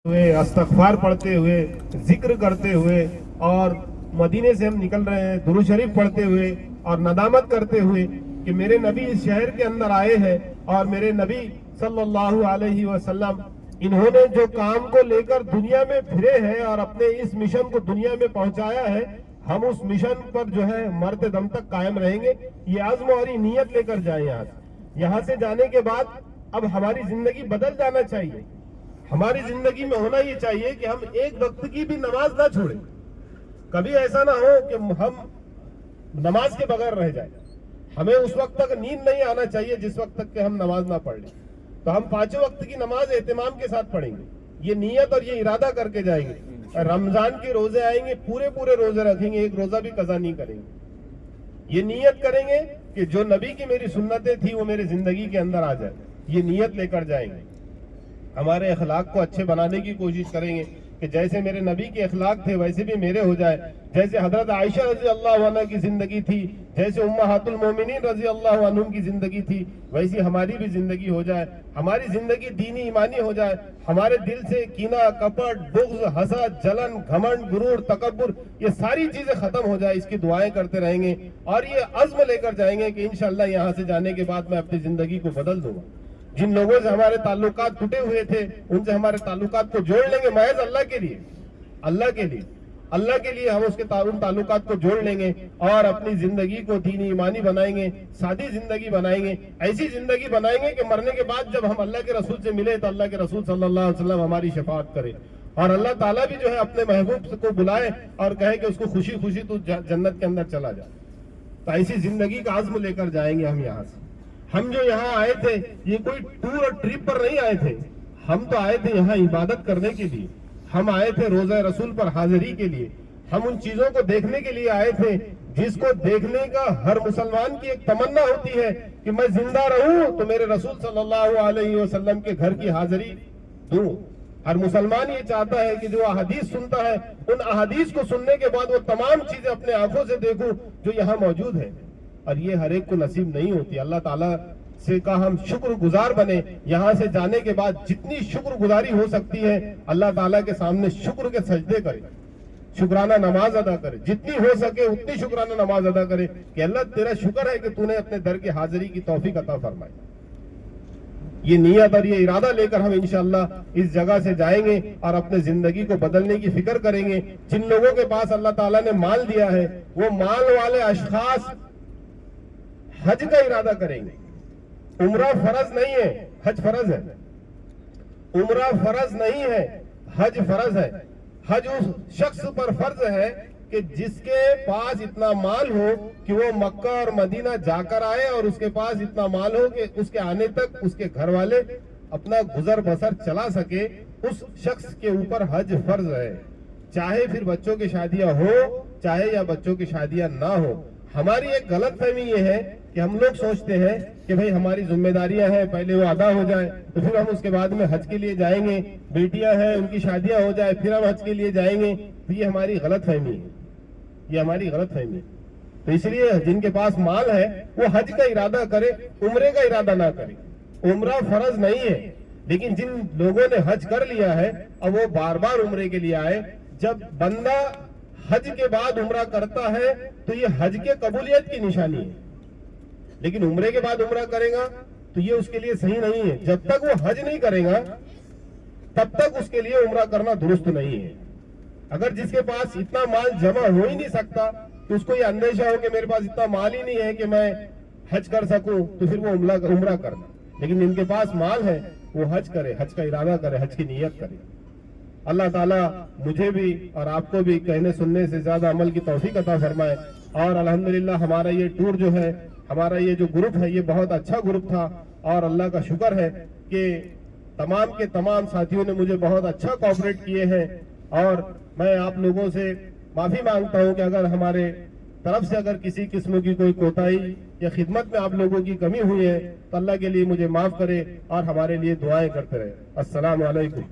हुए, अस्तगफार पढ़ते हुए, जिक्र करते हुए और मदीने से हम निकल रहे हैं दुरूद शरीफ पढ़ते हुए और नदामत करते हुए कि मेरे नबी इस शहर के अंदर आए हैं और मेरे नबी सल्लल्लाहु अलैहि वसल्लम इन्होंने जो काम को लेकर दुनिया में फिरे हैं और अपने इस मिशन को दुनिया में पहुंचाया है, हम उस मिशन पर जो है मरते दम तक कायम रहेंगे। ये आज़्म और ये नीयत लेकर जाए। यहाँ से जाने के बाद अब हमारी जिंदगी बदल जाना चाहिए। हमारी जिंदगी में होना ये चाहिए कि हम एक वक्त की भी नमाज ना छोड़ें। कभी ऐसा ना हो कि हम नमाज के बगैर रह जाए। हमें उस वक्त तक नींद नहीं आना चाहिए जिस वक्त तक के हम नमाज ना पढ़ लें। तो हम पांचों वक्त की नमाज एहतिमाम के साथ पढ़ेंगे। ये नियत और ये इरादा करके जाएंगे। रमजान के रोजे आएंगे, पूरे पूरे रोजे रखेंगे, एक रोजा भी कज़ा नहीं करेंगे। ये नियत करेंगे कि जो नबी की मेरी सुन्नतें थी वो मेरी जिंदगी के अंदर आ जाए। ये नियत लेकर जाएंगे। हमारे अखलाक को अच्छे बनाने की कोशिश करेंगे कि जैसे मेरे नबी के अखलाक थे वैसे भी मेरे हो जाए। जैसे हजरत आयशा रजी अल्लाह अन्हा की जिंदगी थी, जैसे उम्महातुल मोमिनीन रजी अल्लाह अन्हुम की जिंदगी थी, वैसी हमारी भी जिंदगी हो जाए। हमारी जिंदगी दीनी ईमानी हो जाए। हमारे दिल से कीना, कपट, बुग़्ज़, हसद, जलन, घमंड, गुरूर, तकब्बुर ये सारी चीजें खत्म हो जाए। इसकी दुआएं करते रहेंगे और ये अज़्म लेकर जाएंगे कि इंशाअल्लाह यहाँ से जाने के बाद मैं अपनी जिंदगी को बदल दूंगा। जिन लोगों से हमारे ताल्लुकात टूटे हुए थे उनसे हमारे ताल्लुकात को जोड़ लेंगे महज अल्लाह के लिए। अल्लाह के लिए हम उसके उन ताल्लुकात को जोड़ लेंगे और अपनी जिंदगी को दीनी ईमानी बनाएंगे, सादी जिंदगी बनाएंगे। ऐसी जिंदगी बनाएंगे कि मरने के बाद जब हम अल्लाह के रसूल से मिले तो अल्लाह के रसूल सल्लल्लाहु अलैहि वसल्लम हमारी शफाअत करे और अल्लाह ताला भी जो है अपने महबूब को बुलाए और कहे कि उसको खुशी खुशी तू जन्नत के अंदर चला जा। तो ऐसी जिंदगी का आज़्म लेकर जाएंगे हम यहाँ से। हम जो यहाँ आए थे ये कोई टूर और ट्रिप पर नहीं आए थे। हम तो आए थे यहाँ इबादत करने के लिए। हम आए थे रोज़ा रसूल पर हाजिरी के लिए। हम उन चीजों को देखने के लिए आए थे जिसको देखने का हर मुसलमान की एक तमन्ना होती है कि मैं जिंदा रहूं तो मेरे रसूल सल्लल्लाहु अलैहि वसल्लम के घर की हाजिरी दूं। हर मुसलमान ये चाहता है कि जो अहादीस सुनता है उन अहादीस को सुनने के बाद वो तमाम चीजें अपने आंखों से देखूं जो यहाँ मौजूद है। और ये हर एक को नसीब नहीं होती। अल्लाह ताला से का हम शुक्र गुजार बने। यहाँ से जाने के बाद जितनी शुक्र गुजारी हो सकती है अल्लाह ताला के सामने शुक्र के सजदे करे, शुक्राना नमाज अदा करे, जितनी हो सके उतनी शुक्राना नमाज अदा करे कि अल्लाह तेरा शुक्र है कि तूने अपने दर की हाजिरी की तौफीक अता फरमाई। ये नियत और ये इरादा लेकर हम इंशाअल्लाह इस जगह से जाएंगे और अपने जिंदगी को बदलने की फिक्र करेंगे। जिन लोगों के पास अल्लाह ताला ने माल दिया है वो माल वाले अशखास हज का इरादा करेंगे। उम्रा फर्ज नहीं है, हज फर्ज है। उम्रा फर्ज नहीं है, हज फर्ज है। हज उस शख्स पर फर्ज है कि जिसके पास इतना माल हो कि वो मक्का और मदीना जाकर आए और उसके पास इतना माल हो कि उसके आने तक उसके घर वाले अपना गुजर बसर चला सके। उस शख्स के ऊपर हज फर्ज है। चाहे फिर बच्चों की शादियां हो चाहे या बच्चों की शादियां ना हो। हमारी एक गलत फहमी ये है कि हम लोग सोचते हैं कि भाई हमारी जिम्मेदारियां हैं, पहले वो अदा हो जाए तो फिर हम उसके बाद में हज के लिए जाएंगे। बेटियां हैं उनकी शादियां हो जाए फिर हम हज के लिए जाएंगे। तो ये हमारी गलत फहमी है, ये हमारी गलत फहमी है। तो इसलिए जिनके पास माल है वो हज का इरादा करे, उम्रे का इरादा ना करे। उम्रा फर्ज नहीं है, लेकिन जिन लोगों ने हज कर लिया है अब वो बार बार उम्रे के लिए आए। जब बंदा हज के बाद उम्रा करता है तो ये हज के कबूलियत की निशानी है, लेकिन उम्रे के बाद उम्रा करेगा तो ये उसके लिए सही नहीं है। जब तक वो हज नहीं करेगा तब तक उसके लिए उम्रा करना दुरुस्त नहीं है। अगर जिसके पास इतना माल जमा हो ही नहीं सकता तो उसको ये अंदेशा हो कि मेरे पास इतना माल ही नहीं है कि मैं हज कर सकूं तो फिर वो उम्रा करना। लेकिन जिनके पास माल है वो हज करे, हज का इरादा करे, हज की नियत करे। अल्लाह ताला मुझे भी और आपको भी कहने सुनने से ज्यादा अमल की तौफीक अता फरमाए। और अल्हम्दुलिल्लाह हमारा ये टूर जो है, हमारा ये जो ग्रुप है ये बहुत अच्छा ग्रुप था और अल्लाह का शुक्र है कि तमाम के तमाम साथियों ने मुझे बहुत अच्छा कोऑपरेट किए हैं। और मैं आप लोगों से माफी मांगता हूं कि अगर हमारे तरफ से अगर किसी किस्म की कोई कोताही या खिदमत में आप लोगों की कमी हुई है तो अल्लाह के लिए मुझे माफ करे और हमारे लिए दुआएं करते रहे। अस्सलाम वालेकुम।